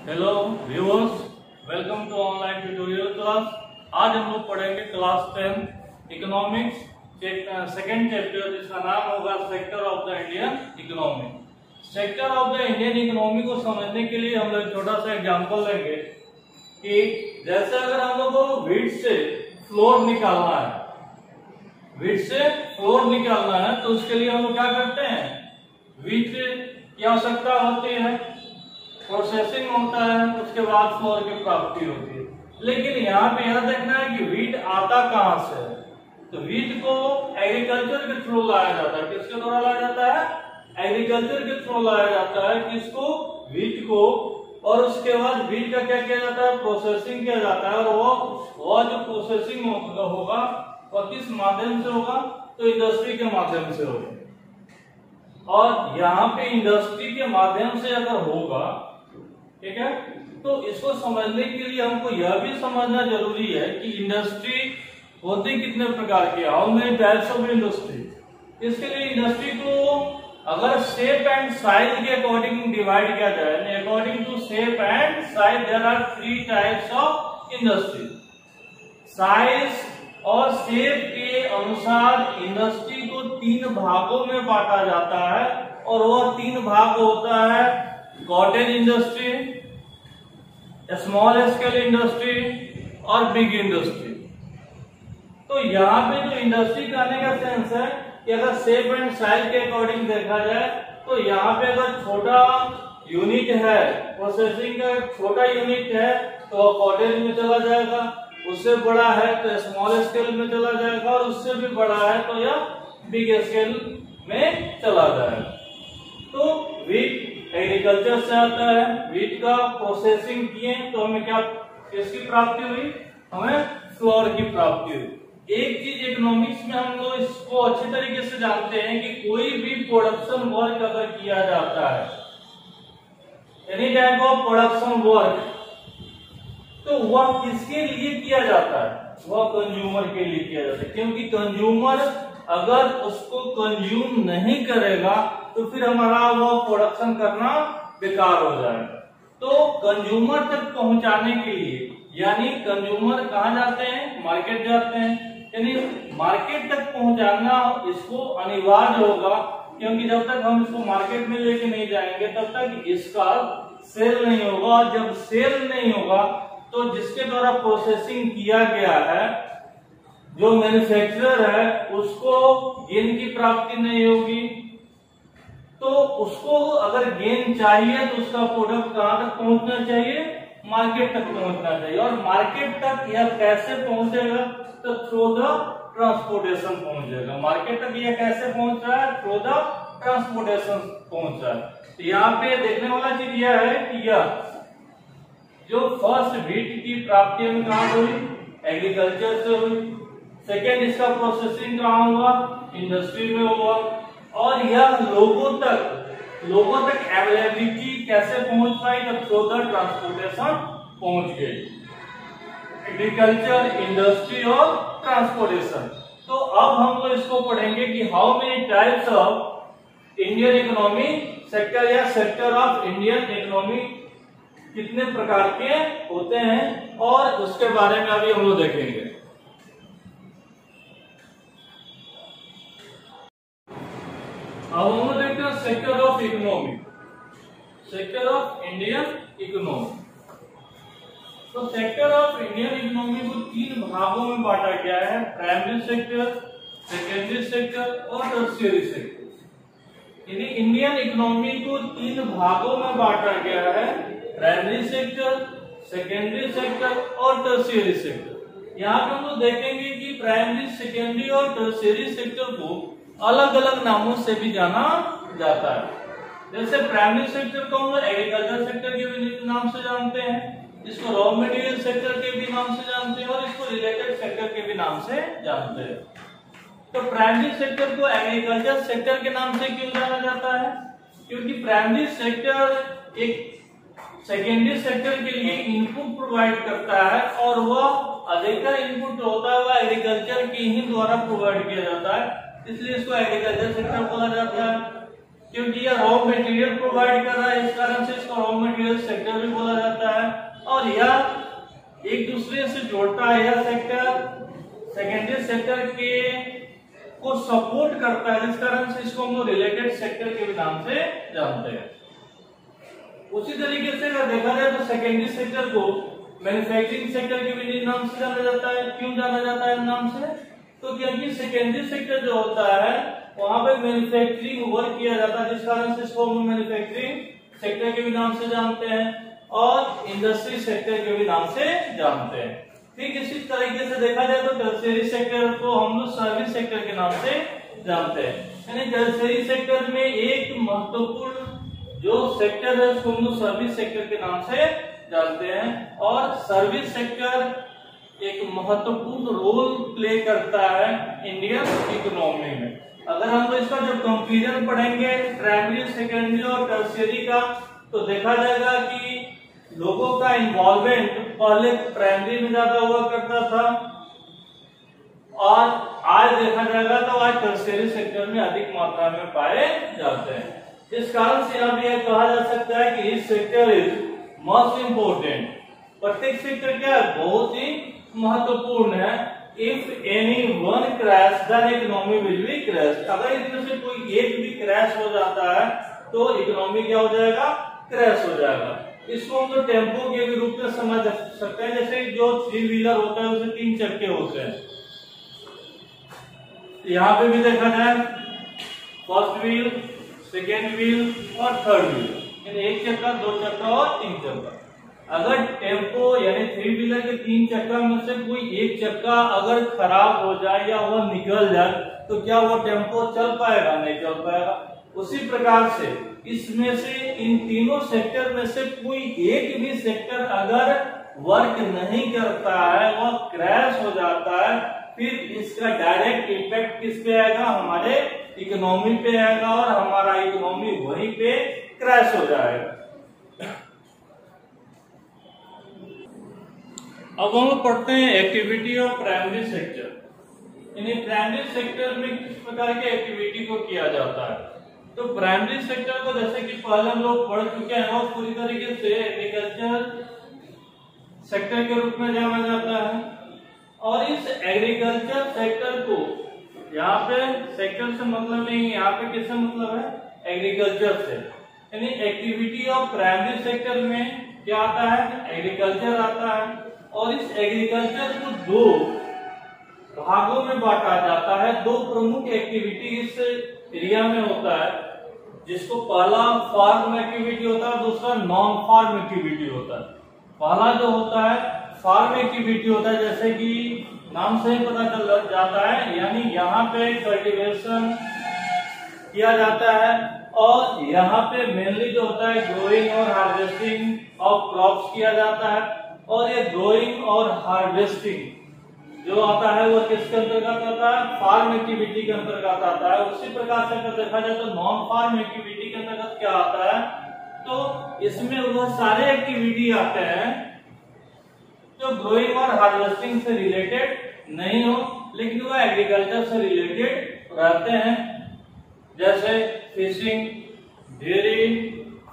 Hello viewers, welcome to online tutorial class. आज हम लोग पढ़ेंगे क्लास 10 इकोनॉमिक्स सेकंड चैप्टर, जिसका नाम होगा sector of the Indian economy. Sector of the Indian economy को समझने के लिए हम लोग छोटा सा एग्जांपल लेंगे कि जैसे अगर हम लोग को व्हीट से फ्लोर निकालना है, तो उसके लिए हम लोग क्या करते हैं, व्हीट की आवश्यकता होती है, प्रोसेसिंग होता है, उसके बाद फ्लोर की प्राप्ति होती है। लेकिन यहाँ पे यह देखना है कि व्हीट आता कहाँ से है। तो व्हीट को एग्रीकल्चर के थ्रू लाया जाता है। किसके द्वारा लाया जाता है? एग्रीकल्चर के थ्रू लाया जाता है। किसको? व्हीट को। और उसके बाद व्हीट का क्या किया जाता है? प्रोसेसिंग किया जाता है। और वो जो प्रोसेसिंग होगा वह किस माध्यम से होगा? तो इंडस्ट्री के माध्यम से होगा। और यहाँ पे इंडस्ट्री के माध्यम से अगर होगा, ठीक है, तो इसको समझने के लिए हमको यह भी समझना जरूरी है कि इंडस्ट्री होती कितने प्रकार की, how many types of industry. इसके लिए इंडस्ट्री को अगर शेप एंड साइज के अकॉर्डिंग डिवाइड किया जाए, according to shape and size there are 3 types of industry. Size और शेप के अनुसार इंडस्ट्री को 3 भागों में बांटा जाता है। और वह 3 भाग होता है cottage industry, small scale industry और बिग इंडस्ट्री। तो यहाँ पे जो इंडस्ट्री कहने का सेंस है कि अगर शेप एंड साइज के अकॉर्डिंग देखा जाए तो यहाँ पे अगर छोटा यूनिट है, प्रोसेसिंग का छोटा यूनिट है तो कॉटेज में चला जाएगा, उससे बड़ा है तो स्मॉल स्केल में चला जाएगा, और उससे भी बड़ा है तो यह बिग स्केल में चला जाएगा। तो व्हीट एग्रीकल्चर से आता है, व्हीट का प्रोसेसिंग किए तो हमें क्या, किसकी प्राप्ति हुई? हमें फ्लोर की प्राप्ति हुई। एक चीज इकोनॉमिक्स में हम लोग इसको अच्छी तरीके से जानते हैं कि कोई भी प्रोडक्शन वर्क अगर किया जाता है, any type of production work, तो वह किसके लिए किया जाता है? वह कंज्यूमर के लिए किया जाता है। क्योंकि कंज्यूमर अगर उसको कंज्यूम नहीं करेगा तो फिर हमारा वो प्रोडक्शन करना बेकार हो जाएगा। तो कंज्यूमर तक पहुंचाने के लिए, यानी कंज्यूमर कहाँ जाते हैं? मार्केट जाते हैं। यानी मार्केट तक पहुंचाना इसको अनिवार्य होगा, क्योंकि जब तक हम इसको मार्केट में लेके नहीं जाएंगे तब तक इसका सेल नहीं होगा। और जब सेल नहीं होगा तो जिसके द्वारा प्रोसेसिंग किया गया है, जो मैन्युफैक्चरर है, उसको गेन की प्राप्ति नहीं होगी। तो उसको अगर गेन चाहिए तो उसका प्रोडक्ट कहाँ तक पहुंचना चाहिए? मार्केट तक पहुंचना चाहिए। और मार्केट तक यह कैसे पहुंचेगा? तो थ्रू द ट्रांसपोर्टेशन पहुंचेगा। मार्केट तक यह कैसे पहुंच रहा है? थ्रू द ट्रांसपोर्टेशन पहुंच रहा है। तो यहाँ पे देखने वाला चीज यह है कि यह जो फर्स्ट व्हीट की प्राप्ति हमें कहाँ हुई? एग्रीकल्चर से हुई। सेकेंड, इसका प्रोसेसिंग कहाँ हुआ? इंडस्ट्री में हुआ। और यह लोगों तक अवेलेबिलिटी कैसे पहुंच पाई? तो थ्रू द ट्रांसपोर्टेशन पहुंच गई। एग्रीकल्चर, इंडस्ट्री और ट्रांसपोर्टेशन। तो अब हम लोग इसको पढ़ेंगे कि how many types of Indian economy sector या सेक्टर ऑफ इंडियन इकोनॉमी कितने प्रकार के होते हैं, और उसके बारे में अभी हम लोग देखेंगे। अब हम लोग देखते हैं sector of economy, sector of Indian economy. तो सेक्टर ऑफ इंडियन इकोनॉमी को 3 भागों में बांटा गया है: प्राइमरी सेक्टर, सेकेंडरी सेक्टर और टर्शियरी सेक्टर। यानी इंडियन इकोनॉमी को 3 भागों में बांटा गया है: प्राइमरी सेक्टर, सेकेंडरी सेक्टर और टर्शियरी सेक्टर। यहाँ पे हम लोग देखेंगे कि प्राइमरी, सेकेंडरी और टर्शियरी सेक्टर को अलग अलग नामों से भी जाना जाता है। जैसे प्राइमरी सेक्टर को हम लोग एग्रीकल्चर सेक्टर के भी नाम से जानते हैं, इसको रॉ मटेरियल सेक्टर के भी नाम से जानते हैं, और इसको रिलेटेड सेक्टर के भी नाम से जानते हैं। तो प्राइमरी सेक्टर को एग्रीकल्चर सेक्टर के नाम से क्यों जाना जाता है? क्योंकि प्राइमरी सेक्टर एक सेकेंडरी सेक्टर के लिए इनपुट प्रोवाइड करता है, और वह अधिकतर इनपुट होता है वह एग्रीकल्चर के ही द्वारा प्रोवाइड किया जाता है, इसलिए इसको एग्रीकल्चर सेक्टर बोला जाता है। क्योंकि यह रॉ मटेरियल प्रोवाइड कर रहा है, इस कारण से इसको रॉ मटेरियल सेक्टर भी बोला जाता है। और यह एक दूसरे से जोड़ता है। यह सेक्टर सेकेंडरी सेक्टर के को सपोर्ट करता है, जिस कारण से इसको हम लोग रिलेटेड सेक्टर के भी नाम से जानते हैं। उसी तरीके से अगर देखा जाए तो सेकेंडरी सेक्टर को मैन्युफैक्चरिंग सेक्टर के भी नाम से जाना जाता है। क्यों जाना जाता है नाम से? तो क्योंकि सेकेंडरी सेक्टर जो होता है वहां पे मैन्युफैक्चरिंग वर्क किया जाता है, जिस कारण से इसको हम मैन्युफैक्चरिंग सेक्टर के भी नाम से जानते हैं और इंडस्ट्री सेक्टर के भी नाम से जानते हैं। ठीक इसी तरीके से देखा जाए तो टर्शियरी सेक्टर को हम लोग सर्विस सेक्टर के नाम से जानते हैं। यानी टर्शियरी सेक्टर में एक महत्वपूर्ण जो सेक्टर है उसको हम लोग सर्विस सेक्टर के नाम से जानते हैं। और सर्विस सेक्टर एक महत्वपूर्ण रोल प्ले करता है इंडियन इकोनॉमी में। अगर हम इसका जब कंपेरिजन पढ़ेंगे प्राइमरी, सेकेंडरी और टर्शियरी का, तो देखा जाएगा कि लोगों का इन्वॉल्वमेंट पहले प्राइमरी में ज्यादा हुआ करता था और आज देखा जाएगा तो आज टर्शियरी सेक्टर में अधिक मात्रा में पाए जाते हैं। इस कारण से यहाँ यह कहा जा सकता है कि इस सेक्टर इज मोस्ट इम्पोर्टेंट। प्रत्येक सेक्टर क्या है? बहुत ही महत्वपूर्ण है। If any one crash then economy will be crash. अगर इनमें से कोई एक भी क्रैश हो जाता है तो इकोनॉमी क्या हो जाएगा? क्रैश हो जाएगा। इसको हम लोग टेम्पो के भी रूप में समझ सकते हैं। जैसे जो 3 व्हीलर होता है उसमें 3 चक्के होते हैं। यहाँ पे भी देखा जाए फर्स्ट व्हील, सेकेंड व्हील और थर्ड व्हील, यानी 1 चक्का, 2 चक्का और 3 चक्का। अगर टेम्पो यानी 3 व्हीलर के 3 चक्का में से कोई एक चक्का अगर खराब हो जाए या वह निकल जाए तो क्या वो टेम्पो चल पाएगा? नहीं चल पाएगा। उसी प्रकार से इसमें से इन तीनों सेक्टर में से कोई एक भी सेक्टर अगर वर्क नहीं करता है, वह क्रैश हो जाता है, फिर इसका डायरेक्ट इफेक्ट किस पे आएगा? हमारे इकोनॉमी पे आएगा और हमारा इकोनॉमी वहीं पे क्रैश हो जाएगा। अब हम लोग पढ़ते हैं एक्टिविटी ऑफ प्राइमरी सेक्टर। यानी प्राइमरी सेक्टर में किस प्रकार की एक्टिविटी को किया जाता है। तो प्राइमरी सेक्टर को जैसे कि पहले हम लोग पढ़ चुके हैं और पूरी तरीके से एग्रीकल्चर सेक्टर के रूप में जाना जाता है। और इस एग्रीकल्चर सेक्टर को यहाँ पे सेक्टर से मतलब नहीं, यहाँ पे किससे मतलब है? एग्रीकल्चर से। यानी एक्टिविटी ऑफ प्राइमरी सेक्टर में क्या आता है? एग्रीकल्चर आता है। और इस एग्रीकल्चर को 2 भागों में बांटा जाता है। 2 प्रमुख एक्टिविटी इस एरिया में होता है, जिसको पहला फार्म एक्टिविटी होता है, दूसरा नॉन फार्म एक्टिविटी होता है। पहला जो होता है फार्म एक्टिविटी होता है, जैसे कि नाम से ही पता चल जाता है, यानी यहाँ पे कल्टीवेशन किया जाता है और यहाँ पे मेनली जो होता है ग्रोइंग और हार्वेस्टिंग ऑफ क्रॉप्स किया जाता है। और ये ग्रोइंग और हार्वेस्टिंग जो आता है वो किसके अंतर्गत आता है? फार्म एक्टिविटी के अंतर्गत आता है। उसी प्रकार से अगर देखा जाए तो नॉन फार्म एक्टिविटी के अंतर्गत क्या आता है? तो इसमें वह सारे एक्टिविटी आते हैं जो ग्रोइंग और हार्वेस्टिंग से रिलेटेड नहीं हो, लेकिन वह एग्रीकल्चर से रिलेटेड रहते हैं। जैसे फिशिंग, डेयरी,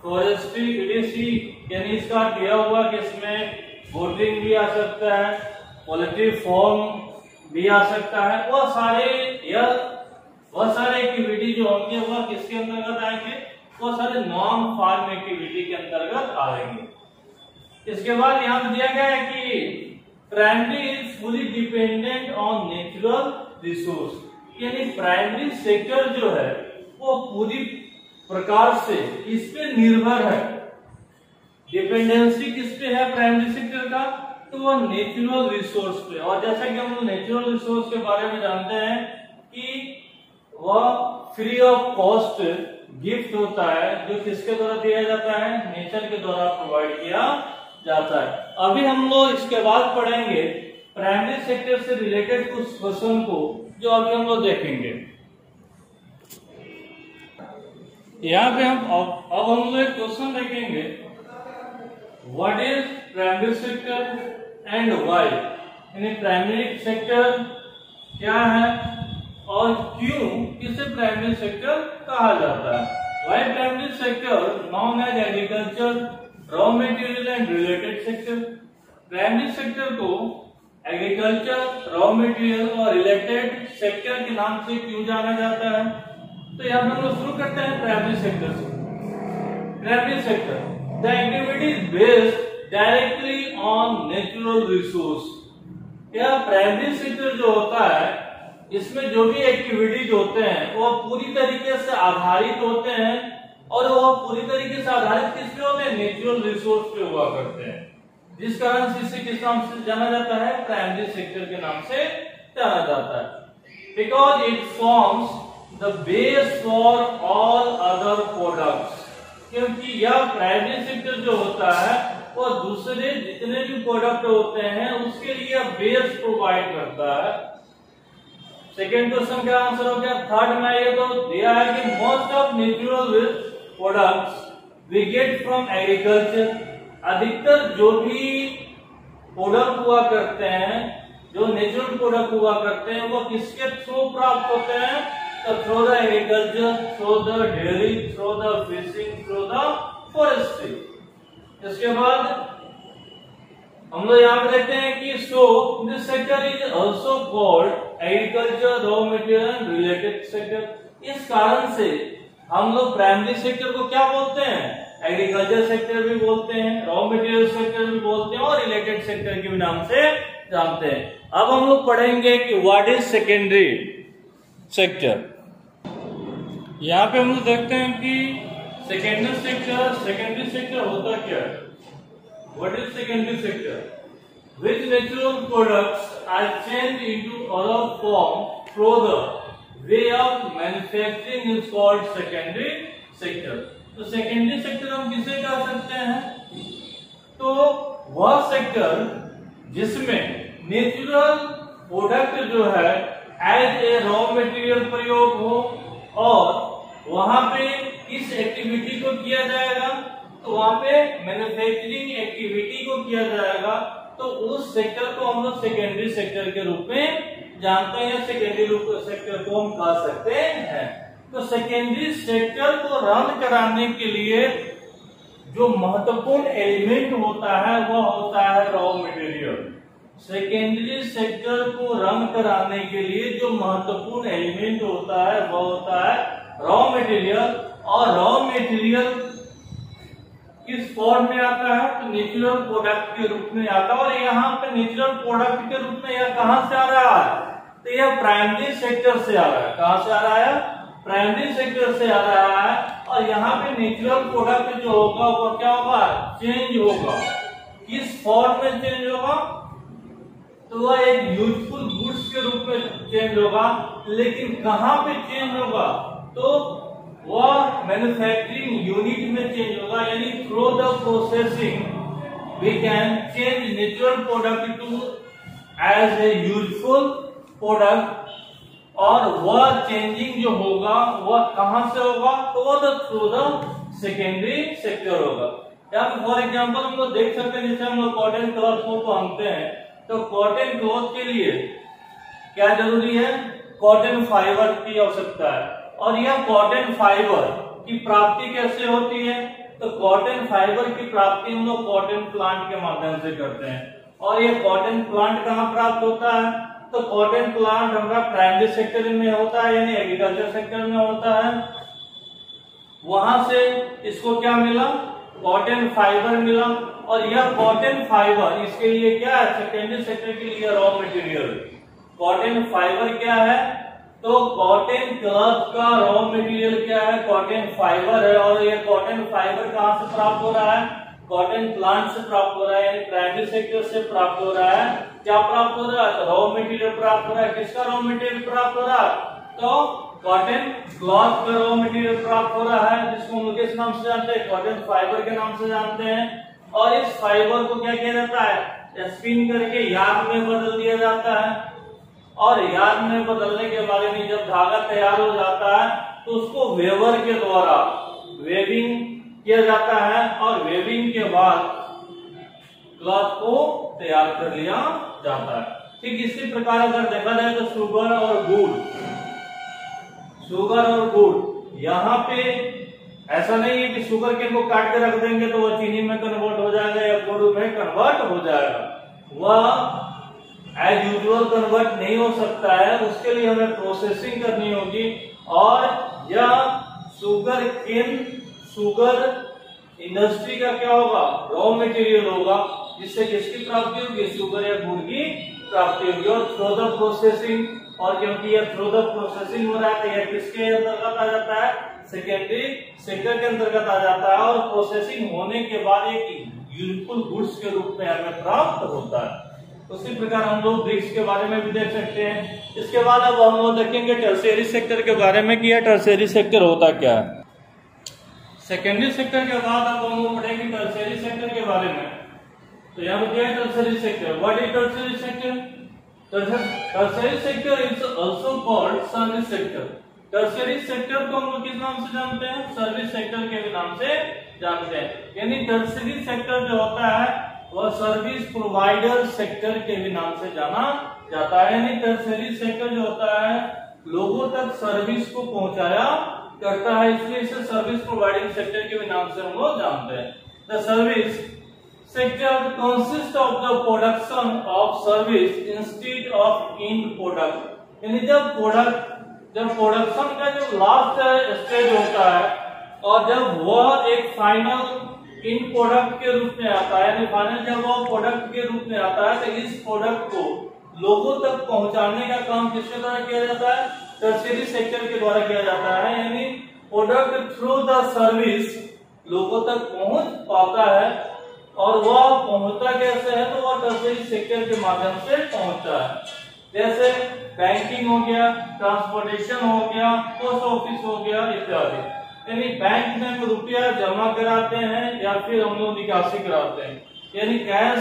फॉरेस्ट्री, ईडीसी, यानी इसका दिया हुआ कि इसमें बोटिंग भी आ सकता है, पोल्ट्री फार्म भी आ सकता है। वह सारे एक्टिविटी जो होंगे वह किसके अंतर्गत आएंगे? वह सारे नॉन फार्म एक्टिविटी के अंतर्गत आएंगे। इसके बाद यहाँ पे दिया गया है कि primary is fully dependent on natural resource. यानी प्राइमरी सेक्टर जो है वो पूरी प्रकार से इस पे निर्भर है। डिपेंडेंसी किस पे है प्राइमरी सेक्टर का? तो वो नेचुरल रिसोर्स पे। और जैसा कि हम लोग नेचुरल रिसोर्स के बारे में जानते हैं कि वह फ्री ऑफ कॉस्ट गिफ्ट होता है, जो किसके द्वारा दिया जाता है? नेचर के द्वारा प्रोवाइड किया जाता है। अभी हम लोग इसके बाद पढ़ेंगे प्राइमरी सेक्टर से रिलेटेड कुछ क्वेश्चन को, जो अभी हम लोग देखेंगे। यहाँ पे अब हम लोग एक क्वेश्चन देखेंगे, what is primary sector and why. यानी प्राइमरी सेक्टर क्या है और क्यों इसे प्राइमरी सेक्टर कहा जाता है। Why primary sector known as agriculture raw material and related sector. Primary sector को एग्रीकल्चर, रॉ मटेरियल और रिलेटेड सेक्टर के नाम से क्यों जाना जाता है? तो यहाँ पर हम लोग शुरू करते हैं प्राइमरी सेक्टर से। Primary sector, the activity is based directly on natural resource. यह प्राइमरी सेक्टर जो होता है, इसमें जो भी एक्टिविटीज होते हैं वो पूरी तरीके से आधारित होते हैं, और वो पूरी तरीके से आधारित किस पे होते हैं? नेचुरल रिसोर्स पे हुआ करते हैं, जिस कारण से इसे किस नाम से जाना जाता है? प्राइमरी सेक्टर के नाम से जाना जाता है। Because it forms the base for all other products, क्योंकि यह प्राइमरी सेक्टर जो होता है वो दूसरे जितने भी प्रोडक्ट होते हैं उसके लिए बेस प्रोवाइड करता है। सेकेंड क्वेश्चन का आंसर हो गया। थर्ड में ये तो दिया है कि most of natural products we get from agriculture. अधिकतर जो भी प्रोडक्ट हुआ करते हैं, जो नेचुरल प्रोडक्ट हुआ करते हैं, वो किसके थ्रू प्राप्त होते हैं? तो through the agriculture, through the dairy, through the fishing, through the forestry. इसके बाद हम लोग यहाँ पे देखते हैं कि so this sector is also called agriculture, raw material and related sector. इस कारण से हम लोग प्राइमरी सेक्टर को क्या बोलते हैं? एग्रीकल्चर सेक्टर भी बोलते हैं, रॉ मटेरियल सेक्टर भी बोलते हैं, और रिलेटेड सेक्टर के भी नाम से जानते हैं। अब हम लोग पढ़ेंगे कि व्हाट इज सेकेंडरी सेक्टर। यहाँ पे हम लोग देखते हैं कि सेकेंडरी सेक्टर होता क्या है? What is secondary sector? Which natural products are changed into other form through the way of manufacturing is called secondary sector. तो secondary sector हम किसे कह सकते हैं? तो वह सेक्टर जिसमें नेचुरल प्रोडक्ट जो है एज ए रॉ मटेरियल प्रयोग हो, और वहां पे किस एक्टिविटी को किया जाएगा? तो वहां पे मैन्युफैक्चरिंग एक्टिविटी को किया जाएगा। तो उस सेक्टर को हम लोग सेकेंडरी सेक्टर के रूप में जानते हैं, सेकेंडरी सेक्टर को हम कह सकते हैं। तो सेकेंडरी सेक्टर को रन कराने के लिए जो महत्वपूर्ण एलिमेंट होता है वह होता है रॉ मटेरियल। सेकेंडरी सेक्टर को रन कराने के लिए जो महत्वपूर्ण एलिमेंट होता है वह होता है रॉ मटेरियल। और रॉ मटेरियल किस फॉर्म में आता है? तो नेचुरल प्रोडक्ट के रूप में आता है। और यहाँ पे नेचुरल प्रोडक्ट के रूप में यह कहां से आ रहा है? तो यह प्राइमरी सेक्टर से आ रहा है। कहां से आ रहा है? प्राइमरी सेक्टर से आ रहा है। और यहाँ पे नेचुरल प्रोडक्ट जो होगा वो क्या होगा? चेंज होगा। किस फॉर्म में चेंज होगा? तो वह एक यूजफुल गुड्स के रूप में चेंज होगा। लेकिन कहां पे चेंज होगा? तो वह मैन्युफैक्चरिंग यूनिट में चेंज होगा, यानी through the processing we can change natural product to as a useful product. और वह चेंजिंग जो होगा वह कहां से होगा? तो वह थ्रू द सेकेंडरी सेक्टर होगा। यहाँ पे फॉर एग्जाम्पल हम लोग देख सकते हैं, जैसे हम लोग कॉटन क्लॉथ को पहनते हैं, तो कॉटन क्लॉथ के लिए क्या जरूरी है? कॉटन फाइबर की आवश्यकता है। और यह कॉटन फाइबर की प्राप्ति कैसे होती है? तो कॉटन फाइबर की प्राप्ति हम लोग कॉटन प्लांट के माध्यम से करते हैं। और ये कॉटन प्लांट कहाँ प्राप्त होता है? तो कॉटन प्लांट हमारा प्राइमरी सेक्टर में होता है, यानी एग्रीकल्चर सेक्टर में होता है। वहां से इसको क्या मिला? कॉटन फाइबर मिला। और यह कॉटन फाइबर इसके लिए क्या है? सेकेंडरी सेक्टर के लिए रॉ मटेरियल। कॉटन फाइबर क्या है? तो कॉटन क्लॉथ का रॉ मटेरियल क्या है? कॉटन फाइबर है। और ये कॉटन फाइबर कहां से प्राप्त हो रहा है? कॉटन प्लांट से प्राप्त हो रहा है, यानी प्राइमरी सेक्टर से प्राप्त हो रहा है। क्या प्राप्त हो रहा है? तो रॉ मटेरियल प्राप्त हो रहा है। किसका रॉ मटेरियल प्राप्त हो रहा है? तो कॉटन क्लॉथ का रॉ मटेरियल प्राप्त हो रहा है, जिसको हम किस नाम से जानते हैं? कॉटन फाइबर के नाम से जानते हैं। और इस फाइबर को क्या किया जाता है? स्पिन करके यार्न में बदल दिया जाता है। और यार्न में बदलने के बाद में जब धागा तैयार हो जाता है तो उसको वेवर के द्वारा वेविंग किया जाता है। और वेविंग के बाद क्लॉथ को तैयार कर लिया जाता है। ठीक इसी प्रकार अगर देखा जाए तो शुगर और गुड़, यहाँ पे ऐसा नहीं है कि शुगर केन को काट के रख देंगे तो वह चीनी में कन्वर्ट हो जाएगा या गुड़ में कन्वर्ट हो जाएगा। वह एज यूजुअल कन्वर्ट नहीं हो सकता है, उसके लिए हमें प्रोसेसिंग करनी होगी। और यह शुगर केन, शुगर इंडस्ट्री का क्या होगा, रॉ मटेरियल होगा, जिससे किसकी प्राप्ति होगी, शुगर या गुड़ की प्राप्ति होगी। और थ्रू द प्रोसेसिंग, और क्योंकि यह थ्रू द प्रोसेसिंग हो रहा है तो यह किसके अंतर्गत आ जाता है, सेकेंडरी सेक्टर के अंतर्गत आ जाता है। और प्रोसेसिंग होने के बाद एक यूजफुल गुड्स के रूप में हमें प्राप्त होता है। उसी प्रकार हम लोग ब्रिक्स के बारे में भी देख सकते हैं। इसके बाद अब हम लोग देखेंगे टर्शियरी सेक्टर के बारे में कि यह टर्शियरी सेक्टर होता क्या है। सेकेंडरी सेक्टर के बाद अब हम लोग पढ़ेंगे टर्शियरी सेक्टर के बारे में। तो यहाँ पे क्या है tertiary sector, what is tertiary sector? Tertiary sector is also called service sector. Tertiary sector को हम लोग किस नाम से जानते हैं, सर्विस सेक्टर के नाम से जानते हैं। यानी टर्शियरी सेक्टर जो होता है वह सर्विस प्रोवाइडर सेक्टर के भी नाम से जाना जाता है। यानी टर्शियरी सेक्टर जो होता है लोगों तक सर्विस को पहुंचाया करता है, इसलिए इसे सर्विस प्रोवाइडिंग सेक्टर के भी नाम से हम लोग जानते हैं। The service sector consists of the production of service instead of end product। यानी जब प्रोडक्शन का जो लास्ट स्टेज होता है और जब वह एक फाइनल इन प्रोडक्ट के रूप में आता है, यानी फाइनल जब वह प्रोडक्ट के रूप में आता है तो इस प्रोडक्ट को लोगों तक पहुंचाने का काम किसके द्वारा किया जाता है, टर्शियरी सेक्टर के द्वारा किया जाता है। यानी प्रोडक्ट थ्रू द सर्विस लोगों तक पहुंच पाता है, और वह पहुंचता कैसे है, तो वह टर्शियरी सेक्टर के माध्यम से पहुंचता है। जैसे बैंकिंग हो गया, ट्रांसपोर्टेशन हो गया, पोस्ट ऑफिस हो गया इत्यादि। यानी बैंक में रुपया जमा कराते हैं या फिर हम लोग निकासी कराते हैं। यानी कैश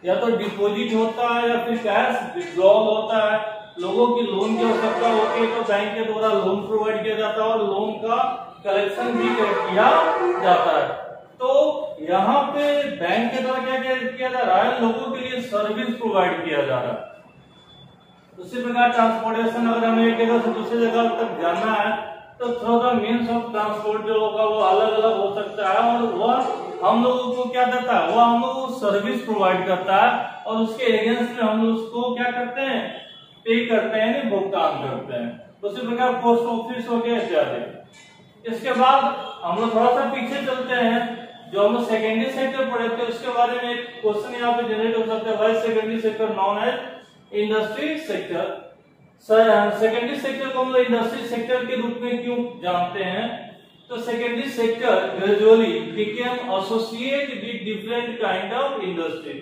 या तो डिपॉजिट होता है या फिर कैश विड्रॉल होता है। लोगों की लोन की आवश्यकता होती है तो बैंक के द्वारा लोन प्रोवाइड किया जाता है और लोन का कलेक्शन भी किया जाता है। तो यहाँ पे बैंक के द्वारा क्या किया जा रहा है, लोगों के लिए सर्विस प्रोवाइड किया जा रहा है। उसी प्रकार ट्रांसपोर्टेशन, अगर हमें एक जगह से दूसरी जगह तक जाना है तो through the means of transport जो होगा वो अलग अलग हो सकता है, और वह हम लोगों को क्या देता है, वह हम लोगों को सर्विस प्रोवाइड करता है और उसके अगेंस्ट में हम लोग उसको क्या करते हैं, पे करते हैं, भुगतान करते हैं। उसी प्रकार पोस्ट ऑफिस हो गया इत्यादि। इसके बाद हम लोग थोड़ा सा पीछे चलते हैं, जो हम लोग सेकेंडरी सेक्टर पढ़े थे उसके बारे में एक क्वेश्चन यहाँ पे जनरेट हो सकता है, why secondary sector known as industry sector. Secondary sector को हम लोग इंडस्ट्री सेक्टर के रूप में क्यों जानते हैं, तो secondary sector gradually became associate with different kind of industry.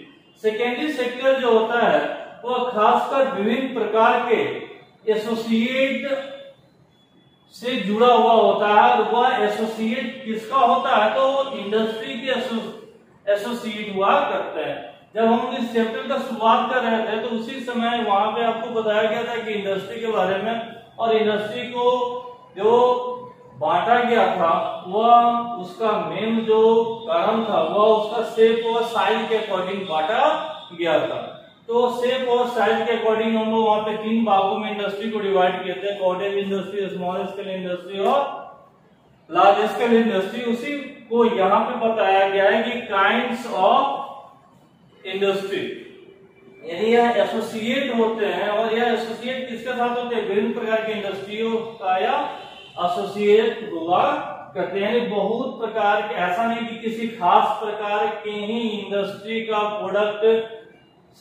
Secondary sector जो होता है वह खासकर विभिन्न प्रकार के एसोसिएट से जुड़ा हुआ होता है, और वह एसोसिएट किसका होता है, तो इंडस्ट्री के एसोसिएट हुआ करते हैं। जब हम इस चैप्टर का शुरुआत कर रहे थे तो उसी समय वहां पे आपको बताया गया था कि इंडस्ट्री के बारे में, और इंडस्ट्री को जो बांटा गया था वह उसका मेन जो कारण था वह उसका शेप और साइज के अकॉर्डिंग बांटा गया था। तो शेप और साइज के अकॉर्डिंग हम लोग वहां पे 3 भागों में इंडस्ट्री को डिवाइड किए थे, cottage industry, small scale industry और लार्ज स्केल इंडस्ट्री। उसी को यहाँ पे बताया गया है कि काइंड्स ऑफ इंडस्ट्री, यानी यह एसोसिएट होते हैं, और यह एसोसिएट किसके साथ होते हैं, विभिन्न प्रकार की इंडस्ट्रियों का यह एसोसिएट हुआ करते हैं। बहुत प्रकार के, ऐसा नहीं कि किसी खास प्रकार के ही इंडस्ट्री का प्रोडक्ट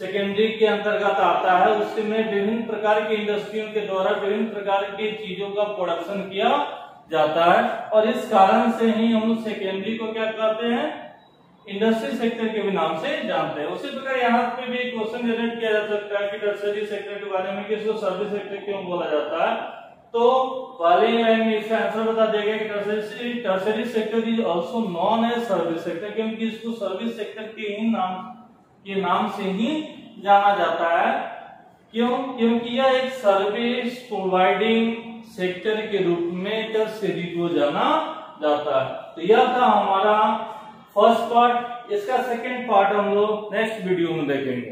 सेकेंडरी के अंतर्गत आता है, उसमें विभिन्न प्रकार की इंडस्ट्रियों के द्वारा विभिन्न प्रकार की चीजों का प्रोडक्शन किया जाता है, और इस कारण से ही हम सेकेंडरी को क्या कहते हैं, इंडस्ट्री सेक्टर के भी नाम से जानते हैं। उसी प्रकार यहाँ पे भी क्वेश्चन जनरेट किया जा सकता है कि टर्शियरी सेक्टर के बारे में कि इसको सर्विस सेक्टर क्यों बोला जाता है, तो पहले में इसका आंसर बता देगा कि tertiary sector is also known as service sector, क्योंकि इसको सर्विस सेक्टर के नाम से ही जाना जाता है। क्यों? क्योंकि यह एक सर्विस प्रोवाइडिंग सेक्टर के रूप में टर्शियरी को जाना जाता है। तो यह था हमारा फर्स्ट पार्ट। इसका सेकंड पार्ट हम लोग नेक्स्ट वीडियो में देखेंगे।